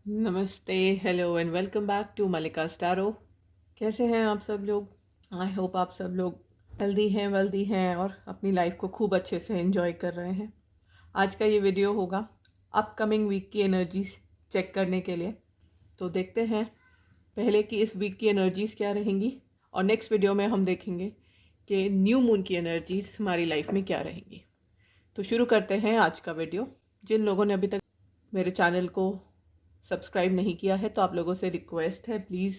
नमस्ते, hello and welcome back to Malika स्टारो। कैसे हैं आप सब लोग? आई होप आप सब लोग हेल्दी हैं, वेल्दी हैं और अपनी लाइफ को खूब अच्छे से एंजॉय कर रहे हैं। आज का ये वीडियो होगा अपकमिंग वीक की एनर्जीज चेक करने के लिए। तो देखते हैं पहले कि इस वीक की एनर्जीज़ क्या रहेंगी और नेक्स्ट वीडियो में हम देखेंगे कि न्यू मून की एनर्जीज़ हमारी लाइफ में क्या रहेंगी। तो शुरू करते हैं आज का वीडियो। जिन लोगों ने अभी तक मेरे चैनल को सब्सक्राइब नहीं किया है तो आप लोगों से रिक्वेस्ट है, प्लीज़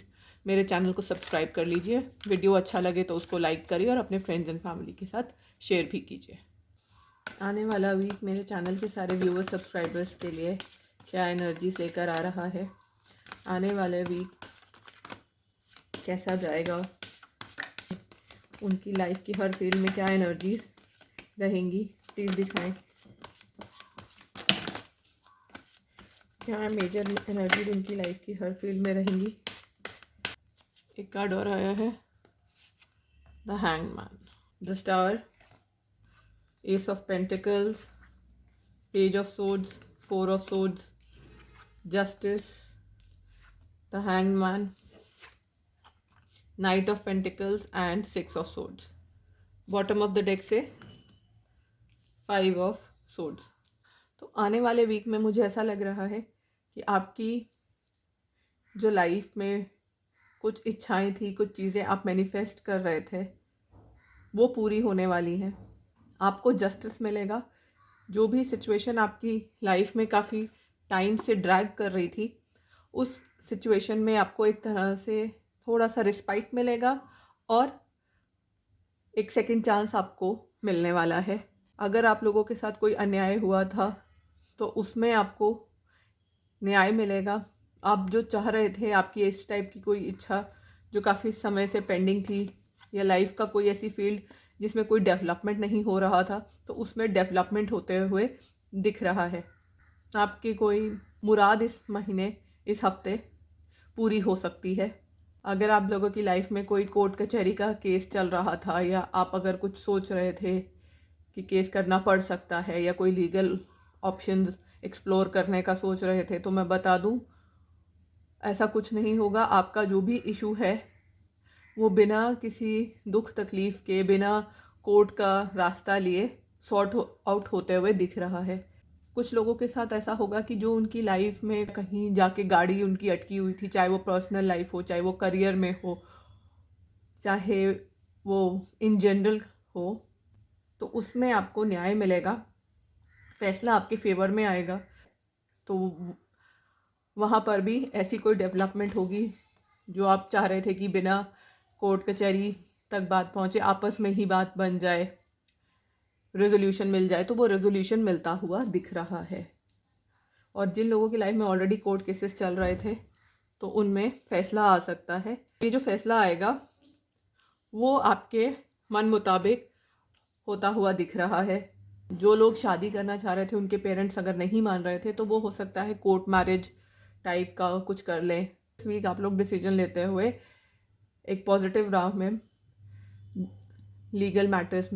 मेरे चैनल को सब्सक्राइब कर लीजिए। वीडियो अच्छा लगे तो उसको लाइक करिए और अपने फ्रेंड्स एंड फैमिली के साथ शेयर भी कीजिए। आने वाला वीक मेरे चैनल के सारे व्यूअर्स सब्सक्राइबर्स के लिए क्या एनर्जीज लेकर आ रहा है, आने वाले वीक कैसा जाएगा, उनकी लाइफ की हर फील्ड में क्या एनर्जीज रहेंगी, प्लीज़ दिखाएं। क्या मेजर एनर्जी उनकी लाइफ की हर फील्ड में रहेंगी। एक कार्ड और आया है, the hangman, the star, S of pentacles, page of swords, four of swords, justice, the hangman, night of pentacles and six of swords. Bottom of the deck से five of swords. तो आने वाले week में मुझे ऐसा लग रहा है कि आपकी जो लाइफ में कुछ इच्छाएं थी, कुछ चीज़ें आप मैनिफेस्ट कर रहे थे, वो पूरी होने वाली हैं। आपको जस्टिस मिलेगा। जो भी सिचुएशन आपकी लाइफ में काफ़ी टाइम से ड्रैग कर रही थी, उस सिचुएशन में आपको एक तरह से थोड़ा सा रिस्पाइट मिलेगा और एक सेकंड चांस आपको मिलने वाला है। अगर आप लोगों के साथ कोई अन्याय हुआ था तो उसमें आपको न्याय मिलेगा। आप जो चाह रहे थे, आपकी इस टाइप की कोई इच्छा जो काफ़ी समय से पेंडिंग थी, या लाइफ का कोई ऐसी फील्ड जिसमें कोई डेवलपमेंट नहीं हो रहा था, तो उसमें डेवलपमेंट होते हुए दिख रहा है। आपकी कोई मुराद इस महीने, इस हफ्ते पूरी हो सकती है। अगर आप लोगों की लाइफ में कोई कोर्ट कचहरी का केस चल रहा था, या आप अगर कुछ सोच रहे थे कि केस करना पड़ सकता है, या कोई लीगल ऑप्शंस एक्सप्लोर करने का सोच रहे थे, तो मैं बता दूं ऐसा कुछ नहीं होगा। आपका जो भी इशू है वो बिना किसी दुख तकलीफ़ के, बिना कोर्ट का रास्ता लिए सॉर्ट आउट होते हुए दिख रहा है। कुछ लोगों के साथ ऐसा होगा कि जो उनकी लाइफ में कहीं जाके गाड़ी उनकी अटकी हुई थी, चाहे वो पर्सनल लाइफ हो, चाहे वो करियर में हो, चाहे वो इन जनरल हो, तो उसमें आपको न्याय मिलेगा, फैसला आपके फेवर में आएगा। तो वहाँ पर भी ऐसी कोई डेवलपमेंट होगी जो आप चाह रहे थे कि बिना कोर्ट कचहरी तक बात पहुँचे, आपस में ही बात बन जाए, रेजोल्यूशन मिल जाए, तो वो रेजोल्यूशन मिलता हुआ दिख रहा है। और जिन लोगों की लाइफ में ऑलरेडी कोर्ट केसेस चल रहे थे, तो उनमें फैसला आ सकता है। ये जो फैसला आएगा वो आपके मन मुताबिक होता हुआ दिख रहा है। जो लोग शादी करना चाह रहे थे, उनके पेरेंट्स अगर नहीं मान रहे थे, तो वो हो सकता है कोर्ट मैरिज टाइप का कुछ कर लें। इस वीक आप लोग डिसीजन लेते हुए एक पॉजिटिव राह में लीगल मैटर्स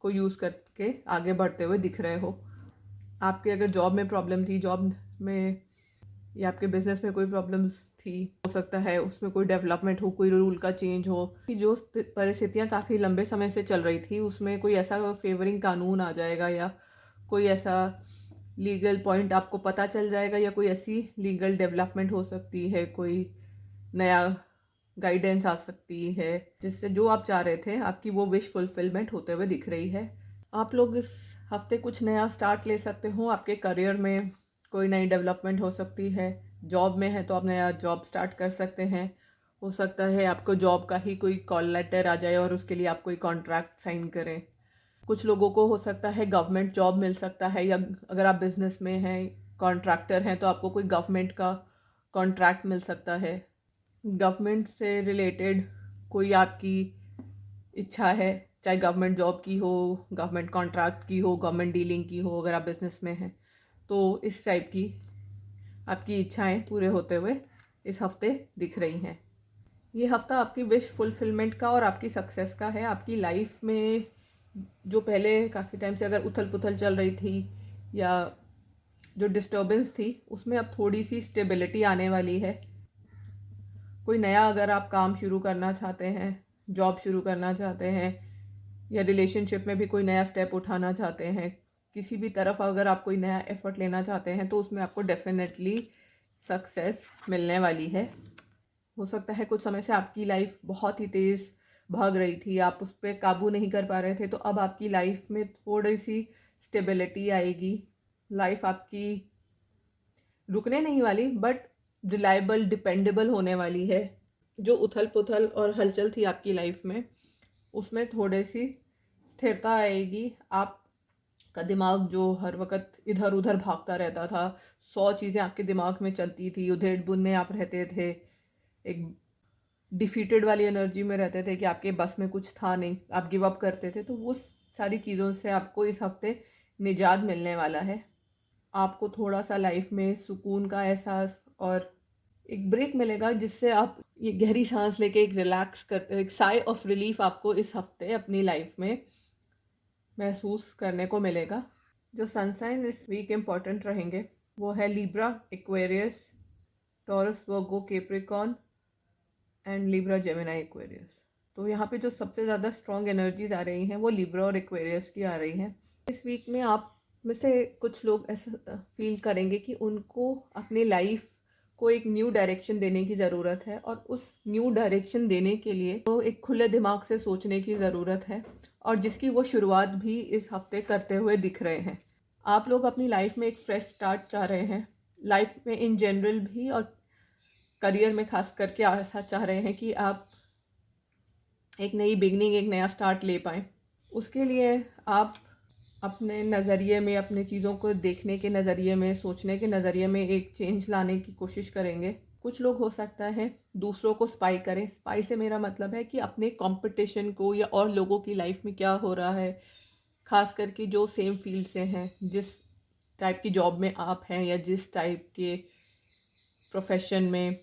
को यूज़ करके आगे बढ़ते हुए दिख रहे हो। आपके अगर जॉब में प्रॉब्लम थी, जॉब में या आपके बिजनेस में कोई प्रॉब्लम्स थी, हो सकता है उसमें कोई डेवलपमेंट हो, कोई रूल का चेंज हो, कि जो परिस्थितियाँ काफ़ी लंबे समय से चल रही थी उसमें कोई ऐसा फेवरिंग कानून आ जाएगा, या कोई ऐसा लीगल पॉइंट आपको पता चल जाएगा, या कोई ऐसी लीगल डेवलपमेंट हो सकती है, कोई नया गाइडेंस आ सकती है, जिससे जो आप चाह रहे थे आपकी वो विश फुलफिलमेंट होते हुए दिख रही है। आप लोग इस हफ्ते कुछ नया स्टार्ट ले सकते हो। आपके करियर में कोई नई डेवलपमेंट हो सकती है। जॉब में है तो आप नया जॉब स्टार्ट कर सकते हैं। हो सकता है आपको जॉब का ही कोई कॉल लेटर आ जाए और उसके लिए आप कोई कॉन्ट्रैक्ट साइन करें। कुछ लोगों को हो सकता है गवर्नमेंट जॉब मिल सकता है, या अगर आप बिजनेस में हैं, कॉन्ट्रैक्टर हैं, तो आपको कोई गवर्नमेंट का कॉन्ट्रैक्ट मिल सकता है। गवर्नमेंट से रिलेटेड कोई आपकी इच्छा है, चाहे गवर्नमेंट जॉब की हो, गवर्नमेंट कॉन्ट्रैक्ट की हो, गवर्नमेंट डीलिंग की हो, अगर आप बिजनेस में हैं, तो इस टाइप की आपकी इच्छाएं पूरे होते हुए इस हफ्ते दिख रही हैं। ये हफ्ता आपकी विश फुलफिलमेंट का और आपकी सक्सेस का है। आपकी लाइफ में जो पहले काफ़ी टाइम से अगर उथल पुथल चल रही थी, या जो डिस्टर्बेंस थी उसमें अब थोड़ी सी स्टेबिलिटी आने वाली है। कोई नया अगर आप काम शुरू करना चाहते हैं, जॉब शुरू करना चाहते हैं, या रिलेशनशिप में भी कोई नया स्टेप उठाना चाहते हैं, किसी भी तरफ अगर आप कोई नया एफर्ट लेना चाहते हैं तो उसमें आपको डेफिनेटली सक्सेस मिलने वाली है। हो सकता है कुछ समय से आपकी लाइफ बहुत ही तेज़ भाग रही थी, आप उस पर काबू नहीं कर पा रहे थे, तो अब आपकी लाइफ में थोड़ी सी स्टेबिलिटी आएगी। लाइफ आपकी रुकने नहीं वाली बट रिलायबल, डिपेंडेबल होने वाली है। जो उथल पुथल और हलचल थी आपकी लाइफ में उसमें थोड़ी सी स्थिरता आएगी। आपका दिमाग जो हर वक्त इधर उधर भागता रहता था, 100 चीज़ें आपके दिमाग में चलती थी, उधेड़ बुन में आप रहते थे, एक डिफीटेड वाली एनर्जी में रहते थे कि आपके बस में कुछ था नहीं, आप गिव अप करते थे, तो वो सारी चीज़ों से आपको इस हफ्ते निजात मिलने वाला है। आपको थोड़ा सा लाइफ में सुकून का एहसास और एक ब्रेक मिलेगा, जिससे आप ये गहरी सांस लेके एक रिलैक्स करते, एक साई ऑफ रिलीफ आपको इस हफ्ते अपनी लाइफ में महसूस करने को मिलेगा। जो सन साइन इस वीक इम्पॉर्टेंट रहेंगे वो है Libra, Aquarius, taurus, Virgo, Capricorn and Libra, Gemini, Aquarius. तो यहाँ पे जो सबसे ज़्यादा स्ट्रॉन्ग एनर्जीज आ रही हैं वो लिब्रा और एक्वेरियस की आ रही हैं। इस वीक में आप में से कुछ लोग ऐसा फील करेंगे कि उनको अपनी लाइफ को एक न्यू डायरेक्शन देने की ज़रूरत है, और उस न्यू डायरेक्शन देने के लिए तो एक खुले दिमाग से सोचने की ज़रूरत है, और जिसकी वो शुरुआत भी इस हफ्ते करते हुए दिख रहे हैं। आप लोग अपनी लाइफ में एक फ्रेश स्टार्ट चाह रहे हैं, लाइफ में इन जनरल भी और करियर में खास करके ऐसा चाह रहे हैं कि आप एक नई बिगनिंग, एक नया स्टार्ट ले पाएँ। उसके लिए आप अपने नज़रिए में, अपने चीज़ों को देखने के नज़रिए में, सोचने के नज़रिए में एक चेंज लाने की कोशिश करेंगे। कुछ लोग हो सकता है दूसरों को स्पाई करें। स्पाई से मेरा मतलब है कि अपने कंपटीशन को या और लोगों की लाइफ में क्या हो रहा है, खास करके जो सेम फील्ड से हैं, जिस टाइप की जॉब में आप हैं या जिस टाइप के प्रोफेशन में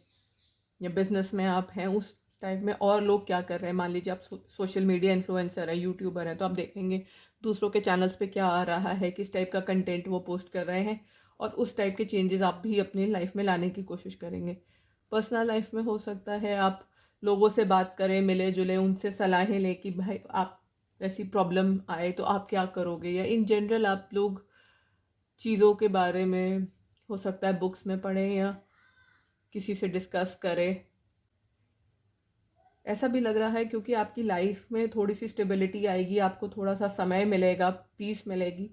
या बिजनेस में आप हैं, उस टाइप में और लोग क्या कर रहे हैं। मान लीजिए आप सोशल मीडिया इन्फ्लुएंसर है, यूट्यूबर है, तो आप देखेंगे दूसरों के चैनल्स पे क्या आ रहा है, किस टाइप का कंटेंट वो पोस्ट कर रहे हैं, और उस टाइप के चेंजेस आप भी अपनी लाइफ में लाने की कोशिश करेंगे। पर्सनल लाइफ में हो सकता है आप लोगों से बात करें, मिले जुले, उनसे सलाहें लें कि भाई आप ऐसी प्रॉब्लम आए तो आप क्या करोगे, या इन जनरल आप लोग चीज़ों के बारे में हो सकता है बुक्स में पढ़ें या किसी से डिस्कस करें। ऐसा भी लग रहा है क्योंकि आपकी लाइफ में थोड़ी सी स्टेबिलिटी आएगी, आपको थोड़ा सा समय मिलेगा, पीस मिलेगी,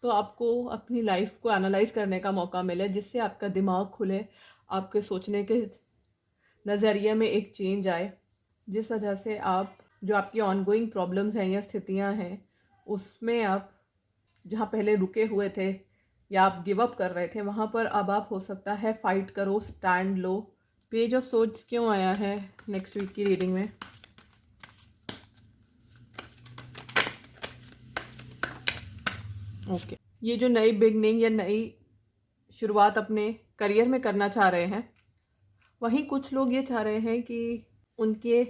तो आपको अपनी लाइफ को एनालाइज करने का मौका मिले, जिससे आपका दिमाग खुले, आपके सोचने के नज़रिए में एक चेंज आए, जिस वजह से आप जो आपकी ऑनगोइंग प्रॉब्लम्स हैं या स्थितियां हैं उसमें आप जहां पहले रुके हुए थे या आप गिव अप कर रहे थे, वहां पर अब आप हो सकता है फाइट करो, stand low. Page of swords क्यों आया है नेक्स्ट वीक की रीडिंग में? ओके, ये जो नई बिगनिंग या नई शुरुआत अपने करियर में करना चाह रहे हैं, वहीं कुछ लोग ये चाह रहे हैं कि उनके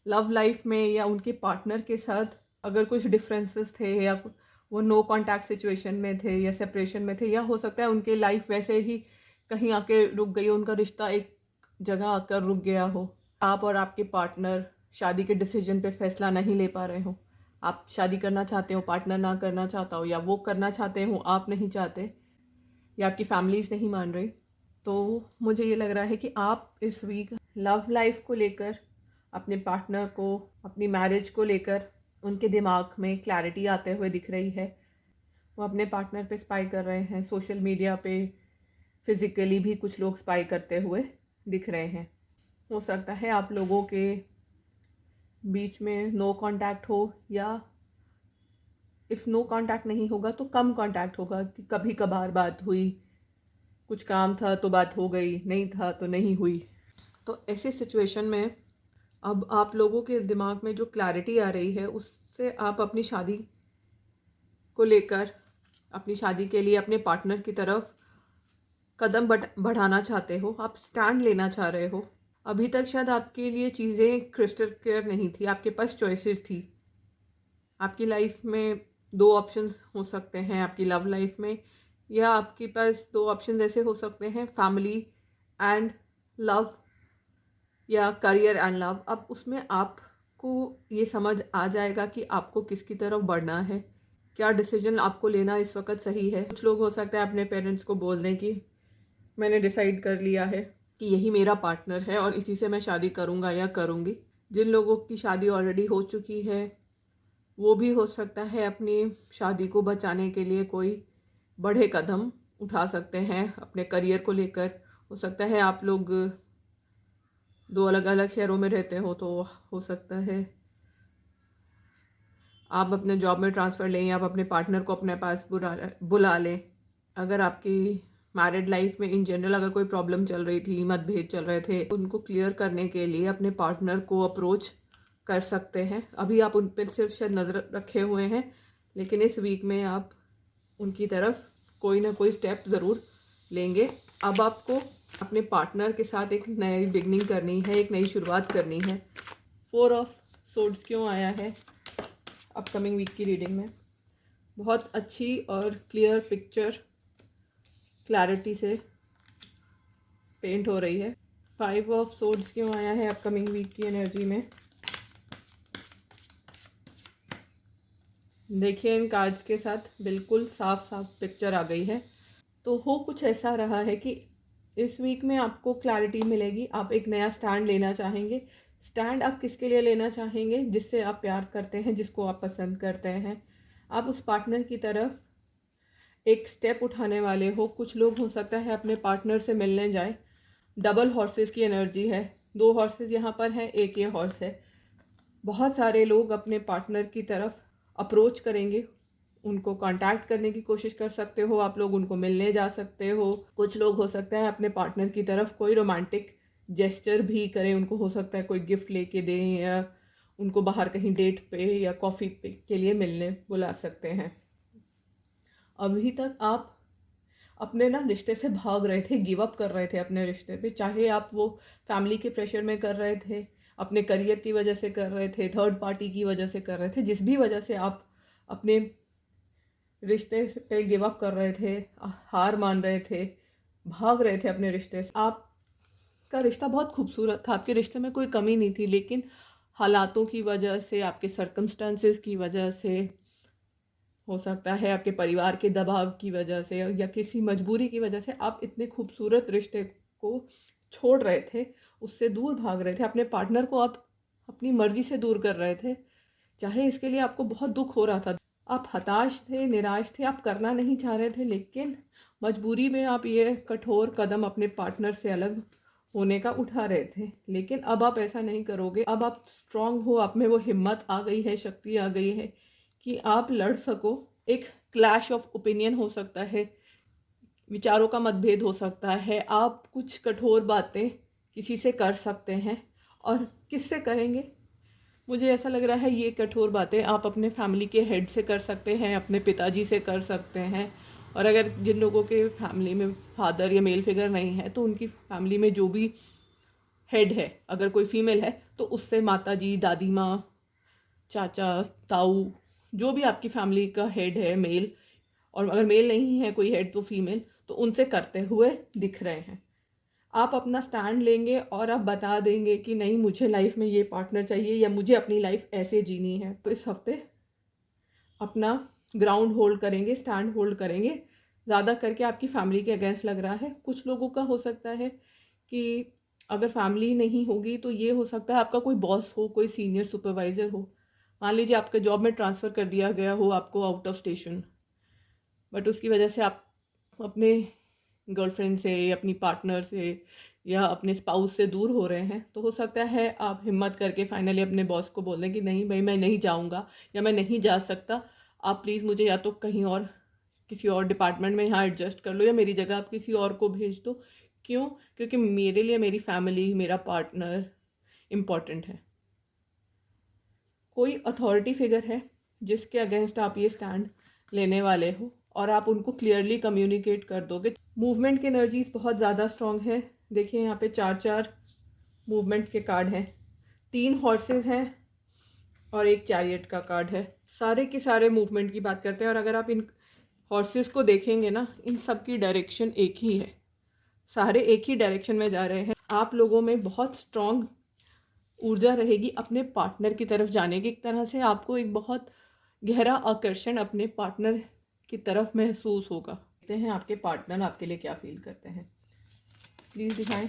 लव लाइफ में या उनके पार्टनर के साथ अगर कुछ डिफरेंसेस थे, या वो नो कांटेक्ट सिचुएशन में थे या सेपरेशन में थे, या हो सकता है उनके लाइफ वैसे ही कहीं आके रुक गई, उनका रिश्ता एक जगह आकर रुक गया हो। आप और आपके पार्टनर शादी के डिसीजन पे फैसला नहीं ले पा रहे हो। आप शादी करना चाहते हो, पार्टनर ना करना चाहता हो, या वो करना चाहते हो आप नहीं चाहते, या आपकी फैमिलीज नहीं मान रही। तो मुझे ये लग रहा है कि आप इस वीक लव लाइफ को लेकर, अपने पार्टनर को, अपनी मैरिज को लेकर उनके दिमाग में क्लैरिटी आते हुए दिख रही है। वो अपने पार्टनर पे स्पाई कर रहे हैं, सोशल मीडिया पे फिज़िकली भी कुछ लोग स्पाई करते हुए दिख रहे हैं। हो सकता है आप लोगों के बीच में नो कांटेक्ट हो, या इफ़ नो कांटेक्ट नहीं होगा तो कम कांटेक्ट होगा, कि कभी कभार बात हुई, कुछ काम था तो बात हो गई, नहीं था तो नहीं हुई। तो ऐसी सिचुएशन में अब आप लोगों के दिमाग में जो क्लैरिटी आ रही है, उससे आप अपनी शादी को लेकर, अपनी शादी के लिए अपने पार्टनर की तरफ कदम बढ़ाना चाहते हो, आप स्टैंड लेना चाह रहे हो। अभी तक शायद आपके लिए चीज़ें क्रिस्टल क्लियर नहीं थी, आपके पास चॉइसेस थी। आपकी लाइफ में 2 ऑप्शंस हो सकते हैं आपकी लव लाइफ में, या आपके पास दो ऑप्शन ऐसे हो सकते हैं, फैमिली एंड लव या करियर एंड लव। अब उसमें आपको ये समझ आ जाएगा कि आपको किसकी तरफ बढ़ना है, क्या डिसीजन आपको लेना इस वक्त सही है। कुछ लोग हो सकता है अपने पेरेंट्स को बोल दें कि मैंने डिसाइड कर लिया है कि यही मेरा पार्टनर है और इसी से मैं शादी करूँगा या करूँगी। जिन लोगों की शादी ऑलरेडी हो चुकी है वो भी हो सकता है अपनी शादी को बचाने के लिए कोई बड़े कदम उठा सकते हैं अपने करियर को लेकर। हो सकता है आप लोग दो अलग अलग शहरों में रहते हो, तो हो सकता है आप अपने जॉब में ट्रांसफ़र लें या आप अपने पार्टनर को अपने पास बुला लें। अगर आपकी मैरिड लाइफ में इन जनरल अगर कोई प्रॉब्लम चल रही थी, मतभेद चल रहे थे, उनको क्लियर करने के लिए अपने पार्टनर को अप्रोच कर सकते हैं। अभी आप उन पर सिर्फ शायद नज़र रखे हुए हैं, लेकिन इस वीक में आप उनकी तरफ कोई ना कोई स्टेप ज़रूर लेंगे। अब आपको अपने पार्टनर के साथ एक नई बिगनिंग करनी है, एक नई शुरुआत करनी है। 4 ऑफ सोर्ड्स क्यों आया है अपकमिंग वीक की रीडिंग में? बहुत अच्छी और क्लियर पिक्चर क्लैरिटी से पेंट हो रही है। 5 ऑफ सोर्ड्स क्यों आया है अपकमिंग वीक की एनर्जी में? देखिए इन कार्ड्स के साथ बिल्कुल साफ साफ पिक्चर आ गई है। तो हो कुछ ऐसा रहा है कि इस वीक में आपको क्लैरिटी मिलेगी, आप एक नया स्टैंड लेना चाहेंगे। स्टैंड आप किसके लिए लेना चाहेंगे? जिससे आप प्यार करते हैं, जिसको आप पसंद करते हैं। आप उस पार्टनर की तरफ एक स्टेप उठाने वाले हो। कुछ लोग हो सकता है अपने पार्टनर से मिलने जाए। डबल हॉर्सेस की एनर्जी है, 2 हॉर्सेस यहाँ पर हैं, एक ये हॉर्स है। बहुत सारे लोग अपने पार्टनर की तरफ अप्रोच करेंगे, उनको कांटेक्ट करने की कोशिश कर सकते हो, आप लोग उनको मिलने जा सकते हो। कुछ लोग हो सकता है अपने पार्टनर की तरफ कोई रोमांटिक जेस्चर भी करें, उनको हो सकता है कोई गिफ्ट लेके दें या उनको बाहर कहीं डेट पे या कॉफ़ी पे के लिए मिलने बुला सकते हैं। अभी तक आप अपने ना रिश्ते से भाग रहे थे, गिव अप कर रहे थे अपने रिश्ते पे, चाहे आप वो फैमिली के प्रेशर में कर रहे थे, अपने करियर की वजह से कर रहे थे, थर्ड पार्टी की वजह से कर रहे थे, जिस भी वजह से आप अपने रिश्ते पे गिव अप कर रहे थे, हार मान रहे थे, भाग रहे थे अपने रिश्ते से। आपका रिश्ता बहुत खूबसूरत था, आपके रिश्ते में कोई कमी नहीं थी, लेकिन हालातों की वजह से, आपके सर्कमस्टांसेस की वजह से, हो सकता है आपके परिवार के दबाव की वजह से या किसी मजबूरी की वजह से आप इतने खूबसूरत रिश्ते को छोड़ रहे थे, उससे दूर भाग रहे थे। अपने पार्टनर को आप अपनी मर्जी से दूर कर रहे थे, चाहे इसके लिए आपको बहुत दुख हो रहा था, आप हताश थे, निराश थे, आप करना नहीं चाह रहे थे, लेकिन मजबूरी में आप ये कठोर कदम अपने पार्टनर से अलग होने का उठा रहे थे। लेकिन अब आप ऐसा नहीं करोगे, अब आप स्ट्रांग हो, आप में वो हिम्मत आ गई है, शक्ति आ गई है कि आप लड़ सको। एक क्लैश ऑफ ओपिनियन हो सकता है, विचारों का मतभेद हो सकता है, आप कुछ कठोर बातें किसी से कर सकते हैं। और किससे करेंगे? मुझे ऐसा लग रहा है ये कठोर बातें आप अपने फैमिली के हेड से कर सकते हैं, अपने पिताजी से कर सकते हैं। और अगर जिन लोगों के फैमिली में फादर या मेल फिगर नहीं है, तो उनकी फैमिली में जो भी हेड है, अगर कोई फीमेल है तो उससे माता जी, दादी माँ, चाचा, ताऊ, जो भी आपकी फैमिली का हेड है मेल, और अगर मेल नहीं है कोई हेड तो फीमेल, तो उनसे करते हुए दिख रहे हैं। आप अपना स्टैंड लेंगे और आप बता देंगे कि नहीं, मुझे लाइफ में ये पार्टनर चाहिए या मुझे अपनी लाइफ ऐसे जीनी है। तो इस हफ्ते अपना ग्राउंड होल्ड करेंगे, स्टैंड होल्ड करेंगे। ज़्यादा करके आपकी फैमिली के अगेंस्ट लग रहा है। कुछ लोगों का हो सकता है कि अगर फैमिली नहीं होगी तो ये हो सकता है आपका कोई बॉस हो, कोई सीनियर सुपरवाइज़र हो। मान लीजिए आपके जॉब में ट्रांसफ़र कर दिया गया हो आपको आउट ऑफ स्टेशन, बट उसकी वजह से आप अपने गर्लफ्रेंड से, अपनी पार्टनर से या अपने स्पाउस से दूर हो रहे हैं। तो हो सकता है आप हिम्मत करके फाइनली अपने बॉस को बोल दें कि नहीं भाई, मैं नहीं जाऊंगा या मैं नहीं जा सकता, आप प्लीज़ मुझे या तो कहीं और किसी और डिपार्टमेंट में यहाँ एडजस्ट कर लो या मेरी जगह आप किसी और को भेज दो। क्यों? क्योंकि मेरे लिए मेरी फैमिली, मेरा पार्टनर इम्पॉर्टेंट है। कोई अथॉरिटी फिगर है जिसके अगेंस्ट आप ये स्टैंड लेने वाले हो और आप उनको क्लियरली कम्युनिकेट कर दोगे। मूवमेंट की एनर्जीज बहुत ज़्यादा स्ट्रॉन्ग है। देखिए यहाँ पे 4 मूवमेंट के कार्ड हैं, 3 हॉर्सेस हैं और एक चैरियट का कार्ड है। सारे के सारे मूवमेंट की बात करते हैं। और अगर आप इन हॉर्सेस को देखेंगे ना, इन सब की डायरेक्शन एक ही है, सारे एक ही डायरेक्शन में जा रहे हैं। आप लोगों में बहुत स्ट्रॉन्ग ऊर्जा रहेगी अपने पार्टनर की तरफ जाने की। एक तरह से आपको एक बहुत गहरा आकर्षण अपने पार्टनर की तरफ महसूस होगा। देखते हैं आपके पार्टनर आपके लिए क्या फील करते हैं, प्लीज़ दिखाएं।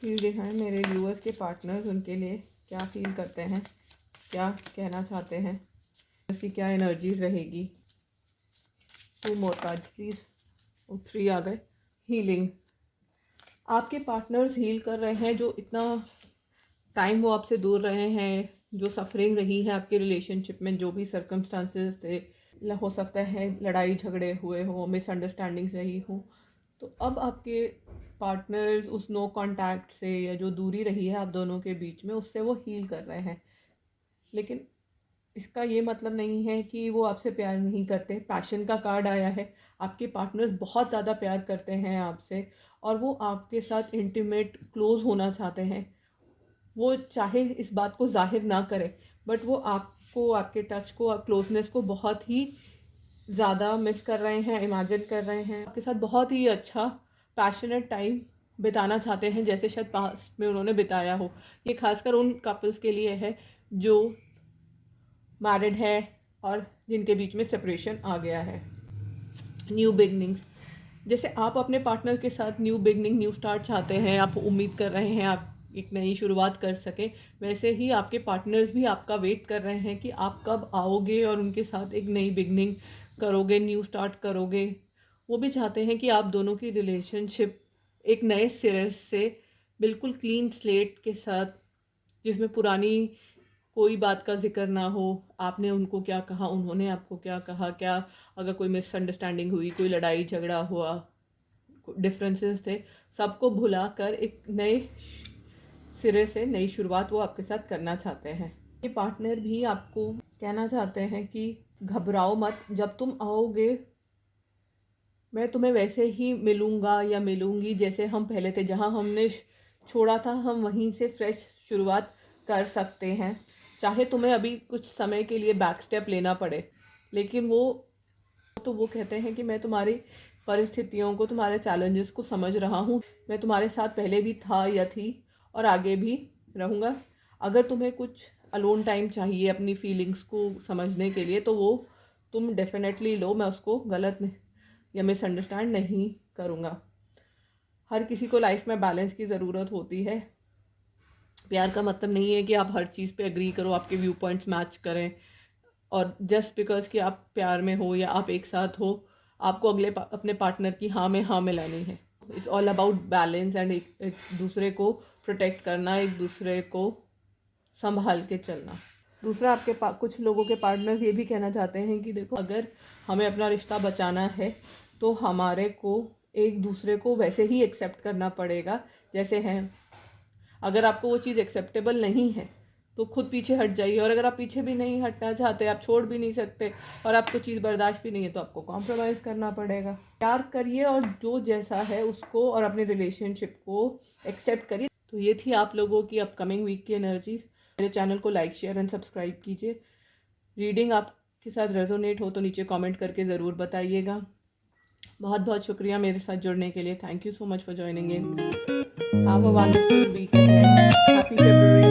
प्लीज़ दिखाएं मेरे व्यूअर्स के पार्टनर्स उनके लिए क्या फील करते हैं, क्या कहना चाहते हैं, उसकी क्या एनर्जीज रहेगी। 2 मोर कार्ड्स प्लीज़। 3 आ गए। हीलिंग, आपके पार्टनर्स हील कर रहे हैं। जो इतना टाइम वो आपसे दूर रहे हैं, जो सफरिंग रही है आपके रिलेशनशिप में, जो भी सर्कमस्टांसेस थे, हो सकता है लड़ाई झगड़े हुए हो, मिसअंडरस्टैंडिंग्स रही हो, तो अब आपके पार्टनर्स उस नो कांटेक्ट से या जो दूरी रही है आप दोनों के बीच में, उससे वो हील कर रहे हैं। लेकिन इसका ये मतलब नहीं है कि वो आपसे प्यार नहीं करते। पैशन का कार्ड आया है। आपके पार्टनर्स बहुत ज़्यादा प्यार करते हैं आपसे और वो आपके साथ इंटीमेट क्लोज होना चाहते हैं। वो चाहे इस बात को जाहिर ना करे, बट वो आपको, आपके टच को, क्लोजनेस को बहुत ही ज़्यादा मिस कर रहे हैं, इमेजिन कर रहे हैं। आपके साथ बहुत ही अच्छा पैशनेट टाइम बिताना चाहते हैं, जैसे शायद पास्ट में उन्होंने बिताया हो। ये खासकर उन कपल्स के लिए है जो मैरिड है और जिनके बीच में सेपरेशन आ गया है। न्यू बिगनिंग्स, जैसे आप अपने पार्टनर के साथ न्यू बिगनिंग, न्यू स्टार्ट चाहते हैं, आप उम्मीद कर रहे हैं आप एक नई शुरुआत कर सकें, वैसे ही आपके पार्टनर्स भी आपका वेट कर रहे हैं कि आप कब आओगे और उनके साथ एक नई बिगनिंग करोगे, न्यू स्टार्ट करोगे। वो भी चाहते हैं कि आप दोनों की रिलेशनशिप एक नए सिरे से, बिल्कुल क्लीन स्लेट के साथ, जिसमें पुरानी कोई बात का जिक्र ना हो। आपने उनको क्या कहा, उन्होंने आपको क्या कहा, क्या अगर कोई मिसअंडरस्टैंडिंग हुई, कोई लड़ाई झगड़ा हुआ, डिफरेंसेस थे, सबको भुला कर एक नए सिरे से नई शुरुआत वो आपके साथ करना चाहते हैं। ये पार्टनर भी आपको कहना चाहते हैं कि घबराओ मत, जब तुम आओगे मैं तुम्हें वैसे ही मिलूँगा या मिलूँगी जैसे हम पहले थे। जहाँ हमने छोड़ा था हम वहीं से फ्रेश शुरुआत कर सकते हैं। चाहे तुम्हें अभी कुछ समय के लिए बैक स्टेप लेना पड़े, लेकिन वो कहते हैं कि मैं तुम्हारी परिस्थितियों को, तुम्हारे चैलेंजेस को समझ रहा हूँ। मैं तुम्हारे साथ पहले भी था या थी और आगे भी रहूँगा। अगर तुम्हें कुछ अलोन टाइम चाहिए अपनी फीलिंग्स को समझने के लिए, तो वो तुम डेफिनेटली लो। मैं उसको गलत या मिसअंडरस्टैंड नहीं करूँगा। हर किसी को लाइफ में बैलेंस की ज़रूरत होती है। प्यार का मतलब नहीं है कि आप हर चीज़ पे एग्री करो, आपके व्यू पॉइंट्स मैच करें, और जस्ट बिकॉज कि आप प्यार में हो या आप एक साथ हो, आपको अपने पार्टनर की हाँ में हाँ मिलानी है। It's all about balance and एक दूसरे को प्रोटेक्ट करना, एक दूसरे को संभाल के चलना। दूसरा, आपके कुछ लोगों के पार्टनर्स ये भी कहना चाहते हैं कि देखो, अगर हमें अपना रिश्ता बचाना है तो हमारे को एक दूसरे को वैसे ही एक्सेप्ट करना पड़ेगा जैसे हैं। अगर आपको वो चीज़ एक्सेप्टेबल नहीं है तो खुद पीछे हट जाइए, और अगर आप पीछे भी नहीं हटना चाहते, आप छोड़ भी नहीं सकते और आपको चीज़ बर्दाश्त भी नहीं है, तो आपको कॉम्प्रोमाइज़ करना पड़ेगा। प्यार करिए और जो जैसा है उसको और अपने रिलेशनशिप को एक्सेप्ट करिए। तो ये थी आप लोगों की अपकमिंग वीक की एनर्जीज। मेरे चैनल को लाइक, शेयर एंड सब्सक्राइब कीजिए। रीडिंग आपके साथ रेजोनेट हो तो नीचे कमेंट करके ज़रूर बताइएगा। बहुत बहुत शुक्रिया मेरे साथ जुड़ने के लिए। Thank you so much for joining in. Have a wonderful week ahead. Happy February.